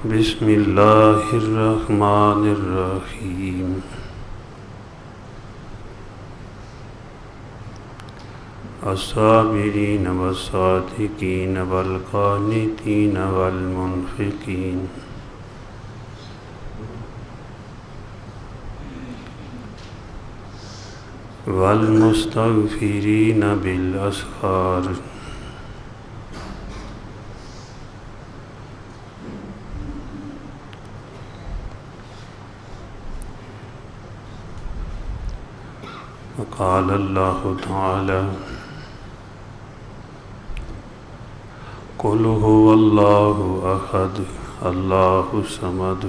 بسم اللہ الرحمن الرحیم الصابرین والصادقین والقانتین والمنفقین والمستغفرین بالاسحار وقال اللہ تعالی قل هو اللہ احد اللہ الصمد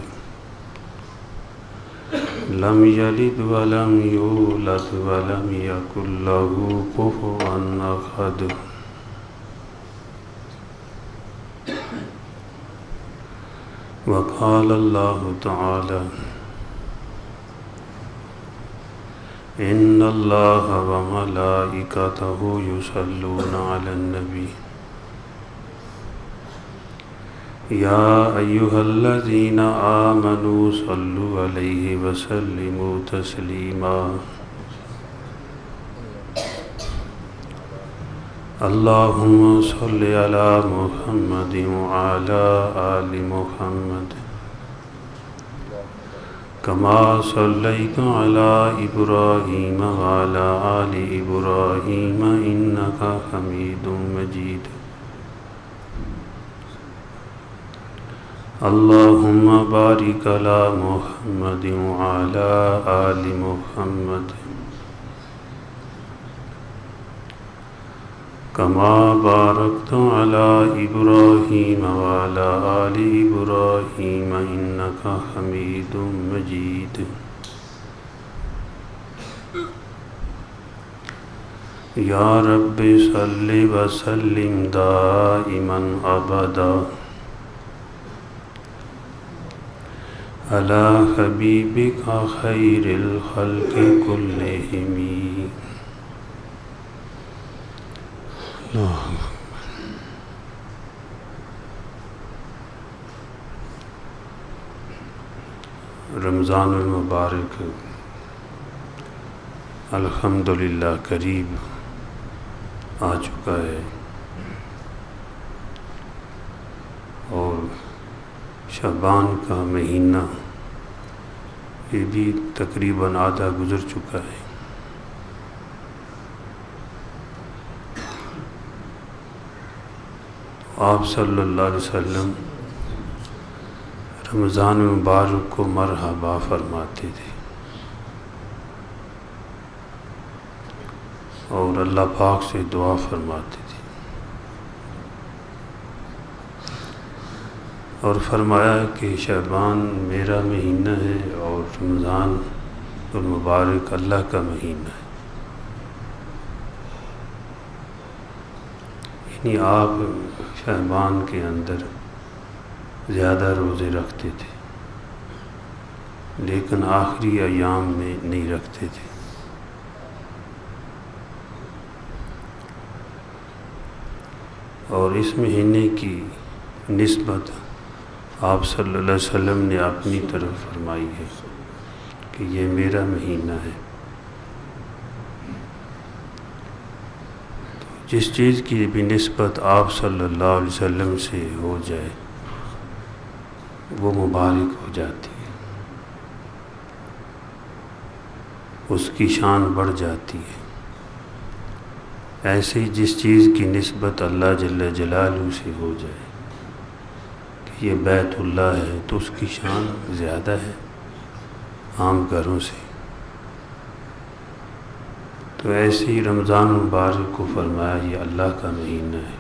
لم یلد ولم یولد ولم یکن له کفوا احد وقال اللہ تعالی ان اللہ وملائکتہ یصلون علی النبی یا ایہا الذین آمنوا صلوا علیہ وسلموا تسلیما اللہم صل علی محمد وعلی آل محمد کما صلیت علی ابراہیم وعلی آل ابراہیم انک حمید مجید اللہم بارک علی محمد وعلی آل محمد کما بارکت علی ابراہیم وعلی آل ابراہیم انک حمید مجید یا رب صل وسلم دائما ابدا علی حبیبک خیر الخلق کلہم رمضان المبارک الحمدللہ قریب آ چکا ہے اور شعبان کا مہینہ یہ بھی تقریباً آدھا گزر چکا ہے۔ آپ صلی اللہ علیہ وسلم رمضان مبارک کو مرحبا فرماتے تھے اور اللہ پاک سے دعا فرماتے تھے اور فرمایا کہ شعبان میرا مہینہ ہے اور رمضان المبارک اللہ کا مہینہ ہے، یعنی آپ شعبان کے اندر زیادہ روزے رکھتے تھے لیکن آخری ایام میں نہیں رکھتے تھے۔ اور اس مہینے کی نسبت آپ صلی اللہ علیہ وسلم نے اپنی طرف فرمائی ہے کہ یہ میرا مہینہ ہے۔ جس چیز کی بھی نسبت آپ صلی اللہ علیہ وسلم سے ہو جائے وہ مبارک ہو جاتی ہے، اس کی شان بڑھ جاتی ہے۔ ایسے ہی جس چیز کی نسبت اللہ جل جلالہ سے ہو جائے کہ یہ بیت اللہ ہے تو اس کی شان زیادہ ہے عام گھروں سے۔ تو ایسے ہی رمضان مبارک کو فرمایا یہ اللہ کا مہینہ ہے،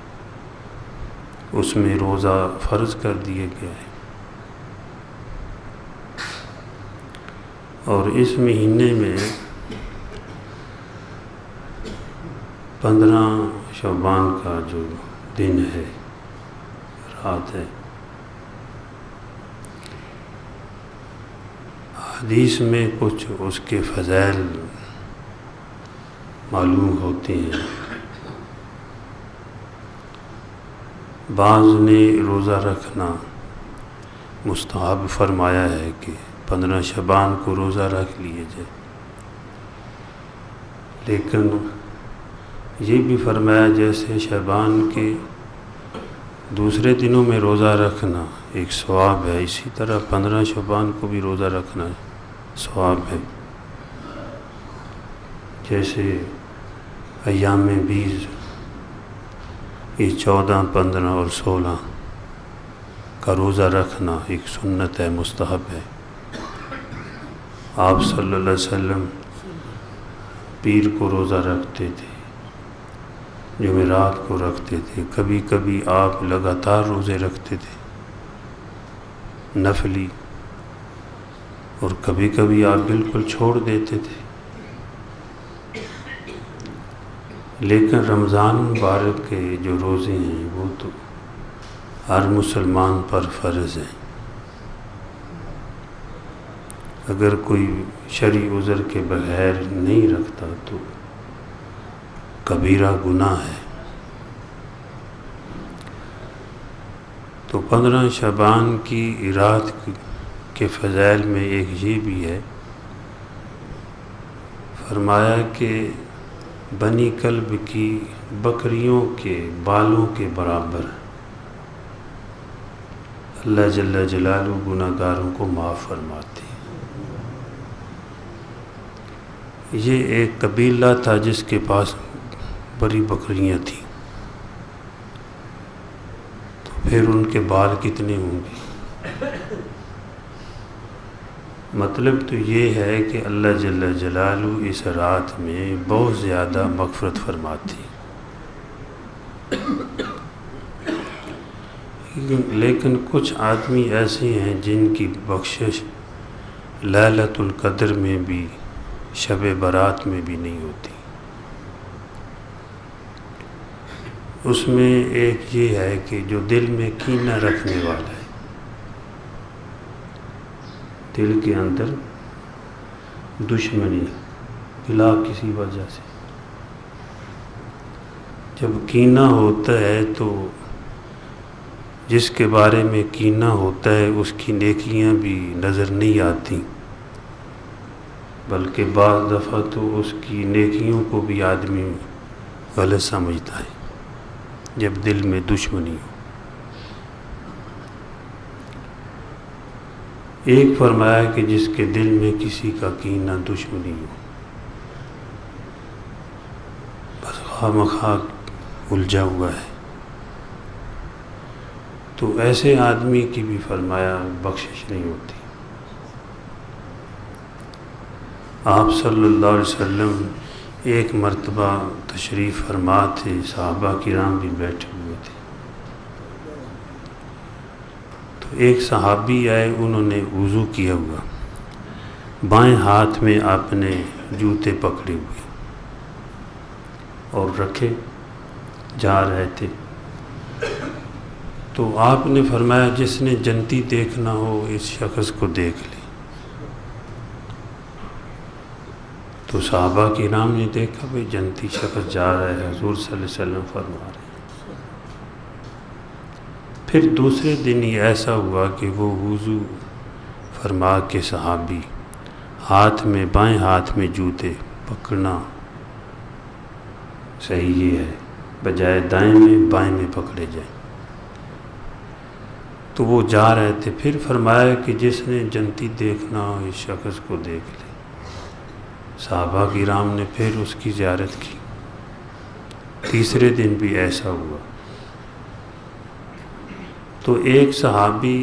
اس میں روزہ فرض کر دیا گیا ہے، اور اس مہینے میں 15 شعبان کا جو دن ہے، رات ہے، حدیث میں کچھ اس کے فضائل معلوم ہوتے ہیں۔ بعض نے روزہ رکھنا مستحب فرمایا ہے کہ 15 شعبان کو روزہ رکھ لیے جائے، لیکن یہ بھی فرمایا جیسے شعبان کے دوسرے دنوں میں روزہ رکھنا ایک ثواب ہے، اسی طرح 15 شعبان کو بھی روزہ رکھنا ثواب ہے۔ جیسے ایام 20 یہ 14، 15 اور 16 کا روزہ رکھنا ایک سنت ہے، مستحب ہے۔ آپ صلی اللہ علیہ وسلم پیر کو روزہ رکھتے تھے، جمعرات کو رکھتے تھے، کبھی کبھی آپ لگاتار روزے رکھتے تھے نفلی، اور کبھی کبھی آپ بالکل چھوڑ دیتے تھے۔ لیکن رمضان مبارک کے جو روزے ہیں وہ تو ہر مسلمان پر فرض ہیں۔ اگر کوئی شرعی عذر کے بغیر نہیں رکھتا تو کبیرہ گناہ ہے۔ تو 15 شعبان کی رات کے فضائل میں ایک یہ بھی ہے، فرمایا کہ بنی کلب کی بکریوں کے بالوں کے برابر اللہ جل جلالہ گناہ گاروں کو معاف فرماتے ہیں۔ یہ ایک قبیلہ تھا جس کے پاس بڑی بکریاں تھیں، تو پھر ان کے بال کتنے ہوں گے؟ مطلب تو یہ ہے کہ اللہ جل جلالہ اس رات میں بہت زیادہ مغفرت فرماتی، لیکن کچھ آدمی ایسے ہیں جن کی بخشش لیلۃ القدر میں بھی، شب برات میں بھی نہیں ہوتی۔ اس میں ایک یہ ہے کہ جو دل میں کینہ رکھنے والا ہے، دل کے اندر دشمنی بلا کسی وجہ سے، جب کینہ ہوتا ہے تو جس کے بارے میں کینہ ہوتا ہے اس کی نیکیاں بھی نظر نہیں آتی، بلکہ بعض دفعہ تو اس کی نیکیوں کو بھی آدمی غلط سمجھتا ہے جب دل میں دشمنی ہو۔ ایک فرمایا کہ جس کے دل میں کسی کا کینہ دشمنی ہو، بس خواہ مخواہ الجھا ہوا ہے، تو ایسے آدمی کی بھی فرمایا بخشش نہیں ہوتی۔ آپ صلی اللہ علیہ وسلم ایک مرتبہ تشریف فرما تھے، صحابہ کرام بھی بیٹھے ہوئے تھے، تو ایک صحابی آئے، انہوں نے وضو کیا ہوا، بائیں ہاتھ میں اپنے جوتے پکڑے ہوئے اور رکھے جا رہے تھے، تو آپ نے فرمایا جس نے جنتی دیکھنا ہو اس شخص کو دیکھ لے۔ تو صحابہ کرام نے دیکھا بھئی جنتی شخص جا رہا ہے، حضور صلی اللہ علیہ وسلم فرما رہے ہیں۔ پھر دوسرے دن ہی ایسا ہوا کہ وہ وضو فرما کے صحابی ہاتھ میں، بائیں ہاتھ میں جوتے پکڑنا صحیح یہ ہے، بجائے دائیں میں بائیں میں پکڑے جائیں، تو وہ جا رہے تھے۔ پھر فرمایا کہ جس نے جنتی دیکھنا ہو اس شخص کو دیکھ لے۔ صحابہ کرام نے پھر اس کی زیارت کی، تیسرے دن بھی ایسا ہوا، تو ایک صحابی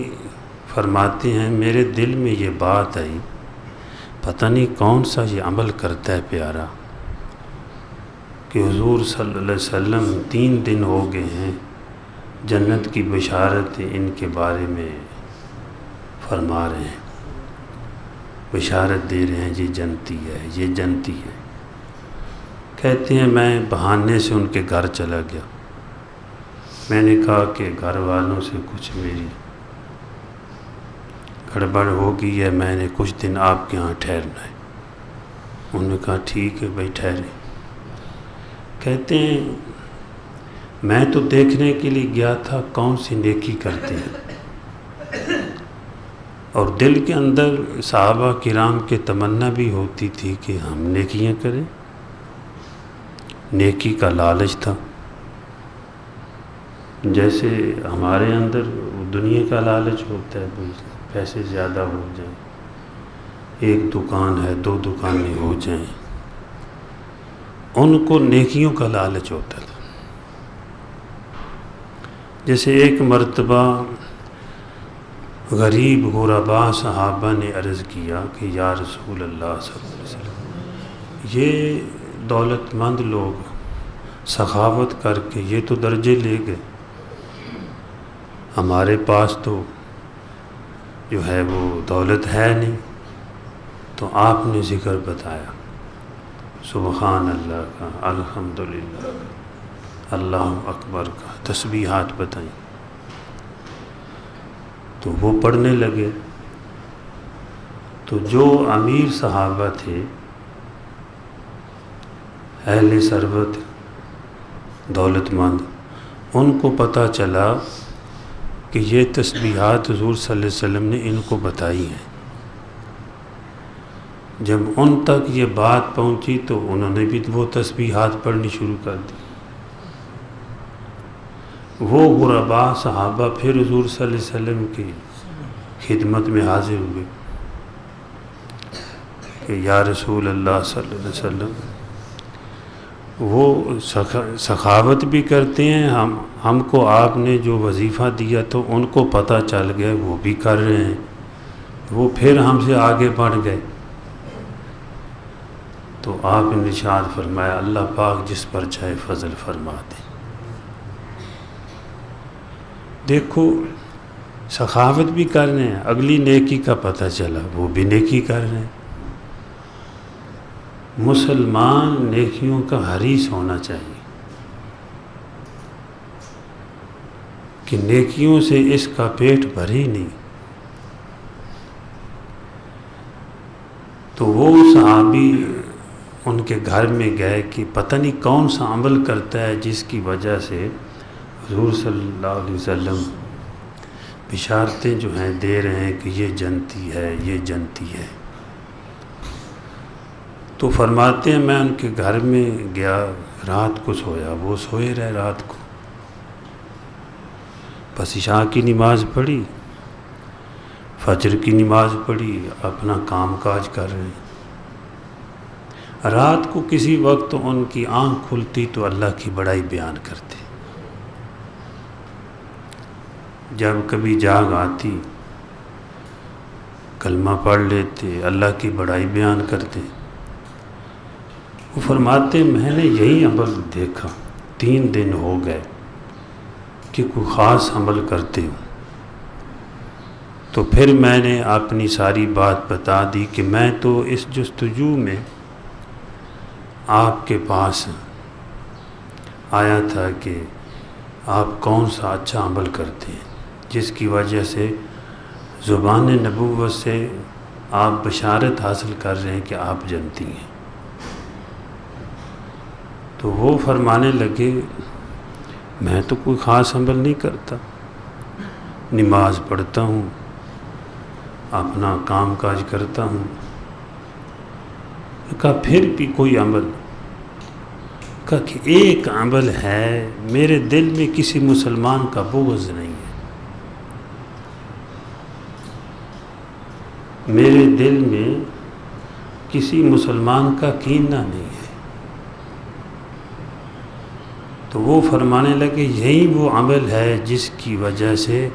فرماتے ہیں میرے دل میں یہ بات آئی، پتہ نہیں کون سا یہ عمل کرتا ہے پیارا، کہ حضور صلی اللہ علیہ وسلم 3 دن ہو گئے ہیں جنت کی بشارت ان کے بارے میں فرما رہے ہیں، بشارت دے رہے ہیں یہ جنتی ہے، یہ جنتی ہے۔ کہتے ہیں میں بہانے سے ان کے گھر چلا گیا، میں نے کہا کہ گھر والوں سے کچھ میری گڑبڑ ہو گئی ہے، میں نے کچھ دن آپ کے ہاں ٹھہرنا ہے۔ انہوں نے کہا ٹھیک ہے بھائی ٹھہرے۔ کہتے ہیں میں تو دیکھنے کے لیے گیا تھا کون سی نیکی کرتے ہیں، اور دل کے اندر صحابہ کرام کے تمنا بھی ہوتی تھی کہ ہم نیکیاں کریں، نیکی کا لالچ تھا، جیسے ہمارے اندر دنیا کا لالچ ہوتا ہے، بھائی پیسے زیادہ ہو جائیں، ایک دکان ہے 2 دکانیں ہو جائیں، ان کو نیکیوں کا لالچ ہوتا تھا۔ جیسے ایک مرتبہ غریب غربا صحابہ نے عرض کیا کہ یا رسول اللہ صلی اللہ علیہ وسلم، یہ دولت مند لوگ سخاوت کر کے یہ تو درجے لے گئے، ہمارے پاس تو جو ہے وہ دولت ہے نہیں۔ تو آپ نے ذکر بتایا سبحان اللہ کا، الحمدللہ کا، اللہ اکبر کا، تسبیحات بتائیں، تو وہ پڑھنے لگے۔ تو جو امیر صحابہ تھے، اہل ثروت، دولت مند، ان کو پتہ چلا کہ یہ تسبیحات حضور صلی اللہ علیہ وسلم نے ان کو بتائی ہیں۔ جب ان تک یہ بات پہنچی تو انہوں نے بھی وہ تسبیحات پڑھنی شروع کر دی۔ وہ غربا صحابہ پھر حضور صلی اللہ علیہ وسلم کی خدمت میں حاضر ہوئے کہ یا رسول اللہ صلی اللہ علیہ وسلم، وہ سخاوت بھی کرتے ہیں، ہم کو آپ نے جو وظیفہ دیا تو ان کو پتہ چل گیا، وہ بھی کر رہے ہیں، وہ پھر ہم سے آگے بڑھ گئے۔ تو آپ نے ارشاد فرمایا اللہ پاک جس پر چاہے فضل فرما دے۔ دیکھو سخاوت بھی کر رہے ہیں، اگلی نیکی کا پتہ چلا وہ بھی نیکی کر رہے ہیں۔ مسلمان نیکیوں کا حریص ہونا چاہیے کہ نیکیوں سے اس کا پیٹ بھرے نہیں۔ تو وہ صحابی ان کے گھر میں گئے کہ پتہ نہیں کون سا عمل کرتا ہے جس کی وجہ سے حضور صلی اللہ علیہ وسلم بشارتیں جو ہیں دے رہے ہیں کہ یہ جنتی ہے، یہ جنتی ہے۔ تو فرماتے ہیں میں ان کے گھر میں گیا، رات کو سویا، وہ سوئے رہے رات کو، بس عشاء کی نماز پڑھی، فجر کی نماز پڑھی، اپنا کام کاج کر رہے ہیں۔ رات کو کسی وقت ان کی آنکھ کھلتی تو اللہ کی بڑائی بیان کرتے، جب کبھی جاگ آتی کلمہ پڑھ لیتے، اللہ کی بڑائی بیان کرتے۔ وہ فرماتے میں نے یہی عمل دیکھا، 3 دن ہو گئے کہ کوئی خاص عمل کرتے ہوں۔ تو پھر میں نے اپنی ساری بات بتا دی کہ میں تو اس جستجو میں آپ کے پاس آیا تھا کہ آپ کون سا اچھا عمل کرتے ہیں جس کی وجہ سے زبان نبوت سے آپ بشارت حاصل کر رہے ہیں کہ آپ جنتی ہیں۔ تو وہ فرمانے لگے میں تو کوئی خاص عمل نہیں کرتا، نماز پڑھتا ہوں، اپنا کام کاج کرتا ہوں۔ کہا پھر بھی کوئی عمل؟ کہا کہ ایک عمل ہے، میرے دل میں کسی مسلمان کا بغض نہیں ہے، میرے دل میں کسی مسلمان کا کینہ نہیں ہے۔ تو وہ فرمانے لگے یہی وہ عمل ہے جس کی وجہ سے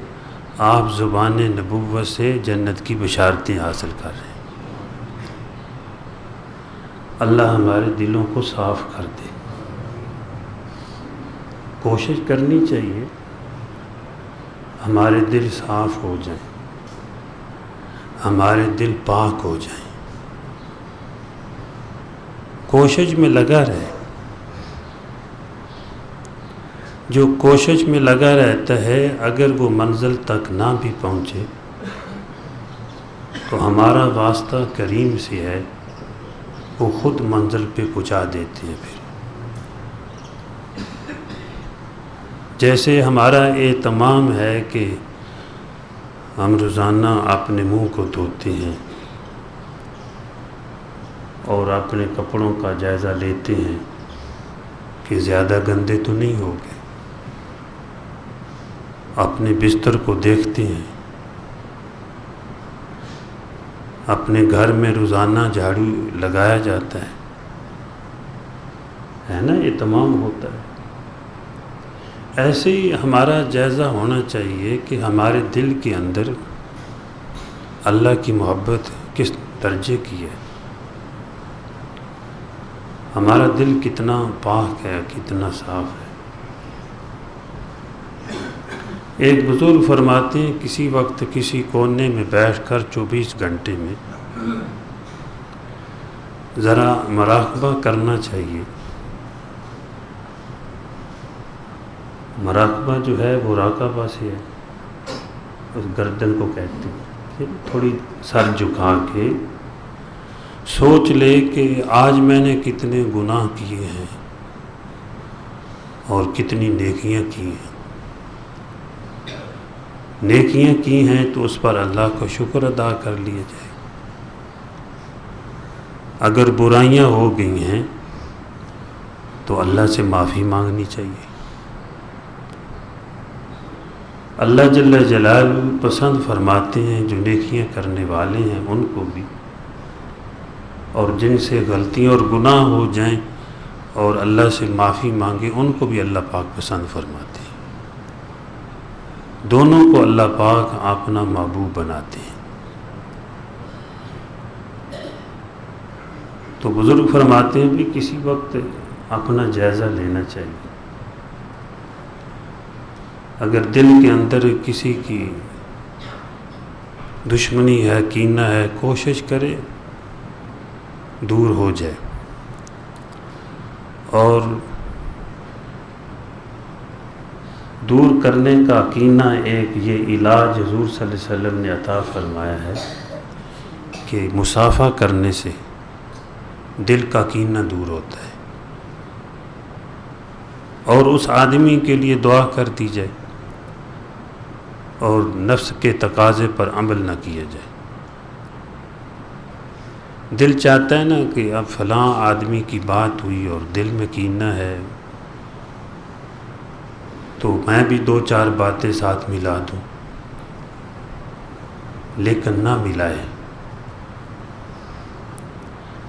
آپ زبان نبوت سے جنت کی بشارتیں حاصل کر رہے ہیں۔ اللہ ہمارے دلوں کو صاف کر دے۔ کوشش کرنی چاہیے ہمارے دل صاف ہو جائیں، ہمارے دل پاک ہو جائیں، کوشش میں لگا رہے۔ جو کوشش میں لگا رہتا ہے اگر وہ منزل تک نہ بھی پہنچے تو ہمارا واسطہ کریم سے ہے، وہ خود منزل پہ پہنچا دیتے ہیں۔ پھر جیسے ہمارا اہتمام ہے کہ ہم روزانہ اپنے منہ کو دھوتے ہیں اور اپنے کپڑوں کا جائزہ لیتے ہیں کہ زیادہ گندے تو نہیں ہو گئے، اپنے بستر کو دیکھتے ہیں، اپنے گھر میں روزانہ جھاڑو لگایا جاتا ہے نا، یہ تمام ہوتا ہے۔ ایسے ہی ہمارا جائزہ ہونا چاہیے کہ ہمارے دل کے اندر اللہ کی محبت کس درجے کی ہے، ہمارا دل کتنا پاک ہے، کتنا صاف ہے۔ ایک بزرگ فرماتے ہیں کسی وقت کسی کونے میں بیٹھ کر 24 گھنٹے میں ذرا مراقبہ کرنا چاہیے۔ مراقبہ جو ہے وہ راقبہ سے ہے، اس گردن کو کہتے ہیں۔ تھوڑی سر جھکا کے سوچ لے کہ آج میں نے کتنے گناہ کیے ہیں اور کتنی نیکیاں کی ہیں۔ نیکیاں کی ہیں تو اس پر اللہ کا شکر ادا کر لیا جائے، اگر برائیاں ہو گئی ہیں تو اللہ سے معافی مانگنی چاہیے۔ اللہ جل جلالہ پسند فرماتے ہیں جو نیکیاں کرنے والے ہیں ان کو بھی، اور جن سے غلطیاں اور گناہ ہو جائیں اور اللہ سے معافی مانگے ان کو بھی اللہ پاک پسند فرماتے ہیں۔ دونوں کو اللہ پاک اپنا محبوب بناتے ہیں۔ تو بزرگ فرماتے ہیں بھی کسی وقت اپنا جائزہ لینا چاہیے۔ اگر دل کے اندر کسی کی دشمنی ہے، کینہ ہے، کوشش کرے دور ہو جائے، اور دور کرنے کا کینہ ایک یہ علاج حضور صلی اللہ علیہ وسلم نے عطا فرمایا ہے کہ مصافحہ کرنے سے دل کا کینہ دور ہوتا ہے، اور اس آدمی کے لیے دعا کر دی جائے اور نفس کے تقاضے پر عمل نہ کیا جائے۔ دل چاہتا ہے نا کہ اب فلاں آدمی کی بات ہوئی اور دل میں کینہ ہے تو میں بھی 2-4 باتیں ساتھ ملا دوں، لیکن نہ ملائے۔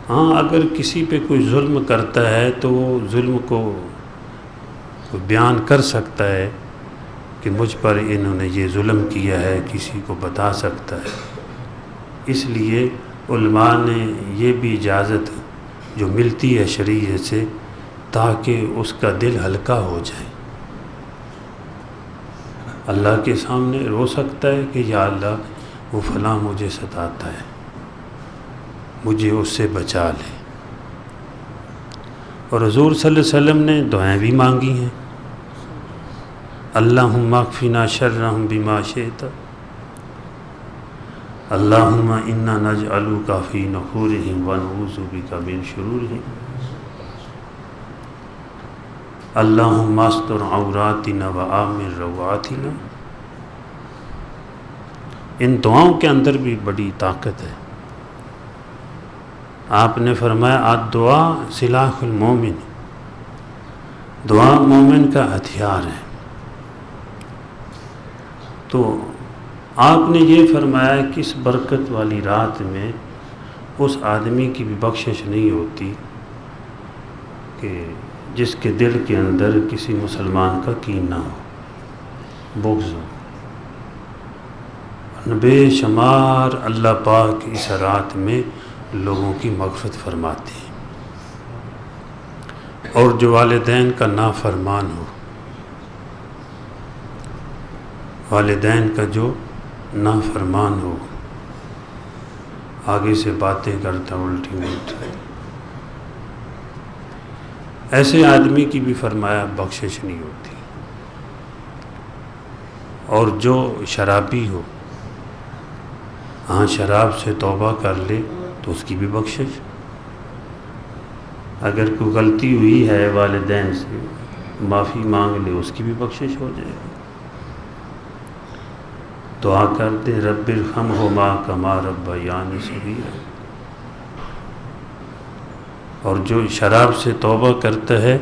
ہاں اگر کسی پہ کوئی ظلم کرتا ہے تو وہ ظلم کو بیان کر سکتا ہے کہ مجھ پر انہوں نے یہ ظلم کیا ہے، کسی کو بتا سکتا ہے۔ اس لیے علماء نے یہ بھی اجازت جو ملتی ہے شریعت سے تاکہ اس کا دل ہلکا ہو جائے، اللہ کے سامنے رو سکتا ہے کہ یا اللہ وہ فلاں مجھے ستاتا ہے، مجھے اس سے بچا لے۔ اور حضور صلی اللہ علیہ وسلم نے دعائیں بھی مانگی ہیں، اللہم اکفنا شرہم بما شئت، اللہم انا نجعلک فی نحورہم ونعوذ بک من شرورہم، اللہم استر عوراتنا وآمن روعاتنا۔ ان دعاؤں کے اندر بھی بڑی طاقت ہے۔ آپ نے فرمایا الدعاء سلاح المومن، دعا مومن کا ہتھیار ہے۔ تو آپ نے یہ فرمایا کہ اس برکت والی رات میں اس آدمی کی بھی بخشش نہیں ہوتی کہ جس کے دل کے اندر کسی مسلمان کا کینہ ہو، بغض ہو۔ بے شمار اللہ پاک اس رات میں لوگوں کی مغفرت فرماتے ہیں، اور جو والدین کا نافرمان ہو، والدین کا جو نافرمان ہو، آگے سے باتیں کرتا الٹی ملٹی، ایسے آدمی کی بھی فرمایا بخشش نہیں ہوتی۔ اور جو شرابی ہو، ہاں شراب سے توبہ کر لے تو اس کی بھی بخشش، اگر کوئی غلطی ہوئی ہے والدین سے معافی مانگ لے اس کی بھی بخشش ہو جائے گی۔ دعا کر دیں رب ارحمہما کما ربیانی صغیرا۔ اور جو شراب سے توبہ کرتا ہے،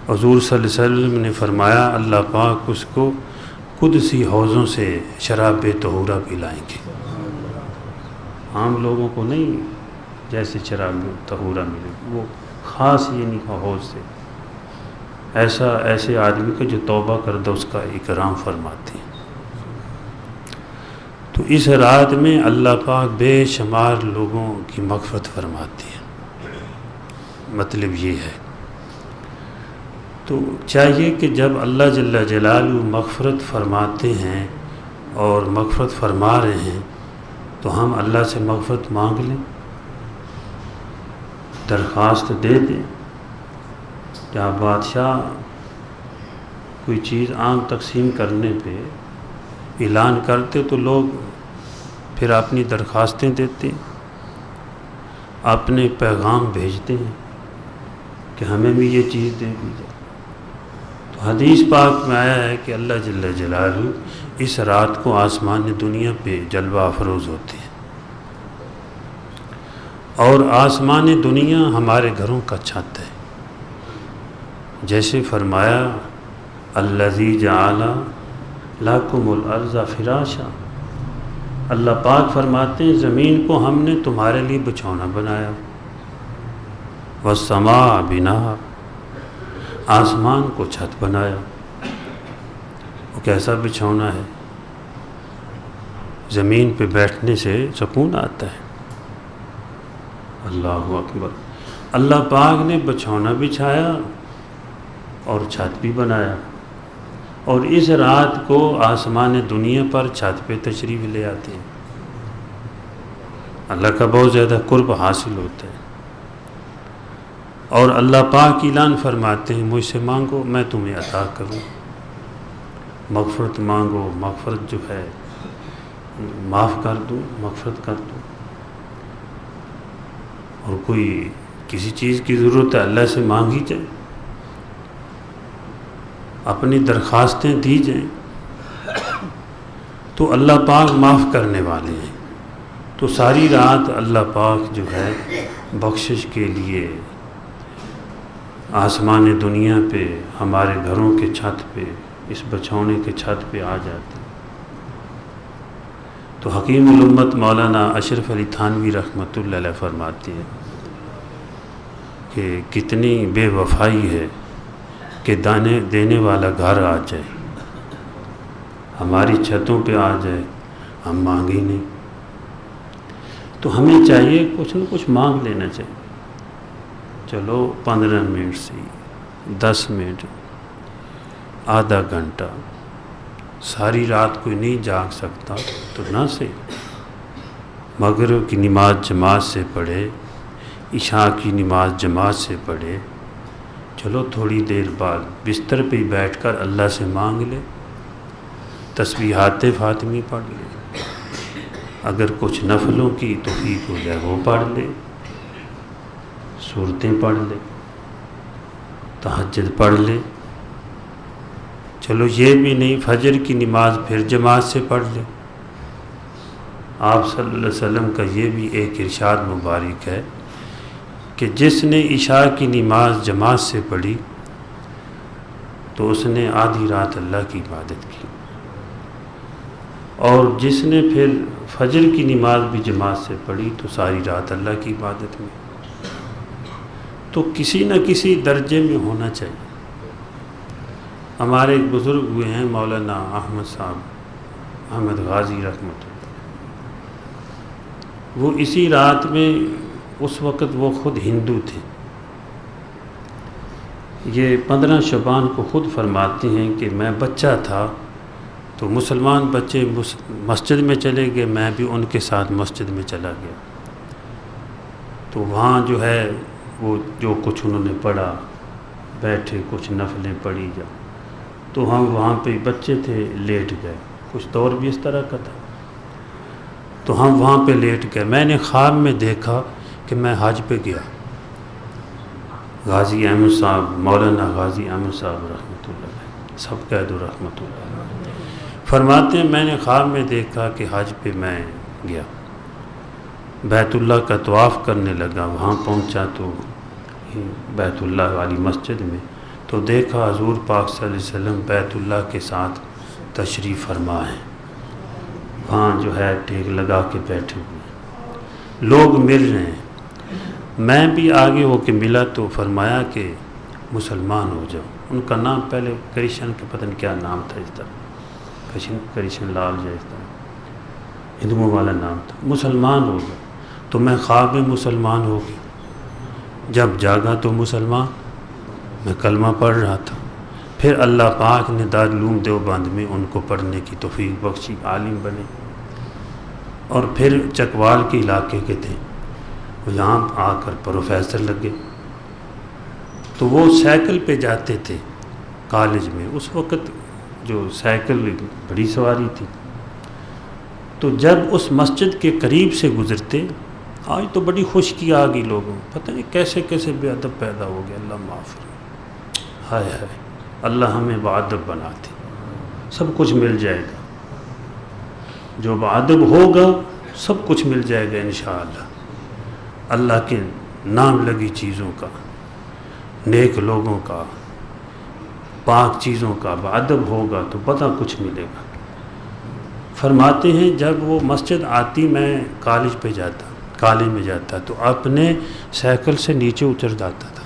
حضور صلی اللہ علیہ وسلم نے فرمایا اللہ پاک اس کو قدسی حوضوں سے شراب طہورہ پلائیں گے۔ عام لوگوں کو نہیں جیسے شراب طہورہ ملے، وہ خاص یہ نہیں حوض سے، ایسے آدمی کا جو توبہ کردہ اس کا اکرام فرماتے ہیں۔ تو اس رات میں اللہ پاک بے شمار لوگوں کی مغفرت فرماتے ہیں، مطلب یہ ہے۔ تو چاہیے کہ جب اللہ جل جلالہ مغفرت فرماتے ہیں اور مغفرت فرما رہے ہیں تو ہم اللہ سے مغفرت مانگ لیں، درخواست دے دیں۔ کیا بادشاہ کوئی چیز عام تقسیم کرنے پہ اعلان کرتے تو لوگ پھر اپنی درخواستیں دیتے، اپنے پیغام بھیجتے ہیں کہ ہمیں بھی یہ چیز دے دی جائے۔ تو حدیث پاک میں آیا ہے کہ اللہ جل جلالہ اس رات کو آسمان دنیا پہ جلوہ افروز ہوتے ہیں، اور آسمان دنیا ہمارے گھروں کا چھت ہے۔ جیسے فرمایا الذی جعل لکم الارض فراشا، اللہ پاک فرماتے ہیں زمین کو ہم نے تمہارے لیے بچھونا بنایا، والسماء بناء، آسمان کو چھت بنایا۔ وہ کیسا بچھونا ہے؟ زمین پہ بیٹھنے سے سکون آتا ہے۔ اللہ اکبر، اللہ پاک نے بچھونا بچھایا اور چھت بھی بنایا، اور اس رات کو آسمان دنیا پر چھت پہ تشریف لے آتے ہیں۔ اللہ کا بہت زیادہ قرب حاصل ہوتا ہے، اور اللہ پاک اعلان فرماتے ہیں مجھ سے مانگو میں تمہیں عطا کروں، مغفرت مانگو، مغفرت جو ہے معاف کر دوں، مغفرت کر دوں۔ اور کوئی کسی چیز کی ضرورت ہے اللہ سے مانگی جائے، اپنی درخواستیں دی جائیں، تو اللہ پاک معاف کرنے والے ہیں۔ تو ساری رات اللہ پاک جو ہے بخشش کے لیے آسمان دنیا پہ، ہمارے گھروں کے چھت پہ، اس بچھونے کے چھت پہ آ جاتے ہیں۔ تو حکیم الامت مولانا اشرف علی تھانوی رحمۃ اللہ علیہ فرماتے ہیں کہ کتنی بے وفائی ہے کہ دانے دینے والا گھر آ جائے، ہماری چھتوں پہ آ جائے، ہم مانگیں نہیں۔ تو ہمیں چاہیے کچھ نہ کچھ مانگ لینا چاہیے۔ چلو 15 منٹ سے 10 منٹ، آدھا گھنٹہ، ساری رات کوئی نہیں جاگ سکتا تو نہ سے مغرب کی نماز جماعت سے پڑھے، عشاء کی نماز جماعت سے پڑھے، چلو تھوڑی دیر بعد بستر پہ ہی بیٹھ کر اللہ سے مانگ لے، تسبیحات فاطمی پڑھ لے، اگر کچھ نفلوں کی توفیق ہو جائے وہ پڑھ لے، سورتیں پڑھ لے، تہجد پڑھ لے، چلو یہ بھی نہیں فجر کی نماز پھر جماعت سے پڑھ لے۔ آپ صلی اللہ علیہ وسلم کا یہ بھی ایک ارشاد مبارک ہے کہ جس نے عشاء کی نماز جماعت سے پڑھی تو اس نے آدھی رات اللہ کی عبادت کی، اور جس نے پھر فجر کی نماز بھی جماعت سے پڑھی تو ساری رات اللہ کی عبادت میں۔ تو کسی نہ کسی درجے میں ہونا چاہیے۔ ہمارے ایک بزرگ ہوئے ہیں مولانا احمد صاحب احمد غازی رحمۃ اللہ، وہ اسی رات میں، اس وقت وہ خود ہندو تھے، یہ 15 شعبان کو خود فرماتے ہیں کہ میں بچہ تھا تو مسلمان بچے مسجد میں چلے گئے، میں بھی ان کے ساتھ مسجد میں چلا گیا، تو وہاں جو ہے وہ جو کچھ انہوں نے پڑھا، بیٹھے کچھ نفلیں پڑھی جا، تو ہم وہاں پہ بچے تھے لیٹ گئے، کچھ دور بھی اس طرح کا تھا، تو ہم وہاں پہ لیٹ گئے۔ میں نے خواب میں دیکھا کہ میں حج پہ گیا، غازی احمد صاحب، مولانا غازی احمد صاحب رحمۃ اللہ علیہ، سب کہہ دو رحمۃ اللہ علیہ، فرماتے ہیں میں نے خواب میں دیکھا کہ حج پہ میں گیا، بیت اللہ کا طواف کرنے لگا، وہاں پہنچا تو بیت اللہ والی مسجد میں تو دیکھا حضور پاک صلی اللہ علیہ وسلم بیت اللہ کے ساتھ تشریف فرما ہے، وہاں جو ہے ٹیک لگا کے بیٹھے ہوئے، لوگ مل رہے ہیں، میں بھی آگے ہو کے ملا تو فرمایا کہ مسلمان ہو جاؤ۔ ان کا نام پہلے کرشن کے پتہ نہیں کیا نام تھا، اس طرح کرشن لال جیسا اس طرح ہندوؤں والا نام تھا، مسلمان ہو گیا۔ تو میں خواب میں مسلمان ہو گیا، جب جاگا تو مسلمان، میں کلمہ پڑھ رہا تھا۔ پھر اللہ پاک نے دارالعلوم دیوبند میں ان کو پڑھنے کی توفیق بخشی، عالم بنے، اور پھر چکوال کے علاقے کے تھے، وہ یہاں آ کر پروفیسر لگے۔ تو وہ سائیکل پہ جاتے تھے کالج میں، اس وقت جو سائیکل بڑی سواری تھی، تو جب اس مسجد کے قریب سے گزرتے، آج تو بڑی خشکی آ گئی لوگوں، پتہ نہیں کیسے کیسے بے ادب پیدا ہو گیا، اللہ معاف کرے، ہائے ہائے، اللہ ہمیں باادب بنا دے، سب کچھ مل جائے گا، جو باادب ہوگا سب کچھ مل جائے گا انشاءاللہ۔ اللہ کے نام لگی چیزوں کا، نیک لوگوں کا، پاک چیزوں کا باادب ہوگا تو پتہ کچھ ملے گا۔ فرماتے ہیں جب وہ مسجد آتی، میں کالج میں جاتا تو اپنے سائیکل سے نیچے اتر جاتا تھا،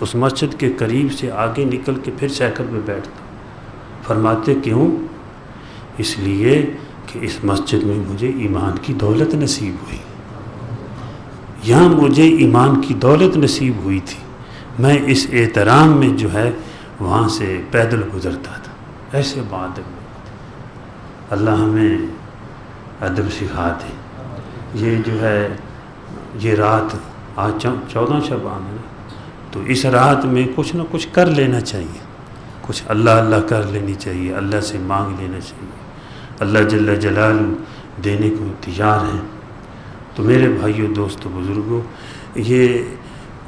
اس مسجد کے قریب سے آگے نکل کے پھر سائیکل پہ بیٹھتا۔ فرماتے کیوں؟ اس لیے کہ اس مسجد میں مجھے ایمان کی دولت نصیب ہوئی، یہاں مجھے ایمان کی دولت نصیب ہوئی تھی، میں اس احترام میں جو ہے وہاں سے پیدل گزرتا تھا۔ ایسے بات ہے، اللہ ہمیں ادب سکھا دے۔ یہ جو ہے یہ رات آج 14 شعبان ہے، تو اس رات میں کچھ نہ کچھ کر لینا چاہیے، کچھ اللہ اللہ کر لینی چاہیے، اللہ سے مانگ لینا چاہیے، اللہ جل جلالہ دینے کو تیار ہیں۔ تو میرے بھائیوں، دوستوں، بزرگوں، یہ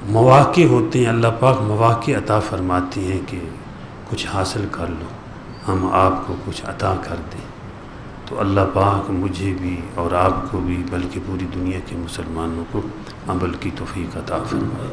مواقع ہوتے ہیں، اللہ پاک مواقع عطا فرماتی ہیں کہ کچھ حاصل کر لو، ہم آپ کو کچھ عطا کر دیں۔ تو اللہ پاک مجھے بھی اور آپ کو بھی، بلکہ پوری دنیا کے مسلمانوں کو عمل کی توفیق عطا فرمائے۔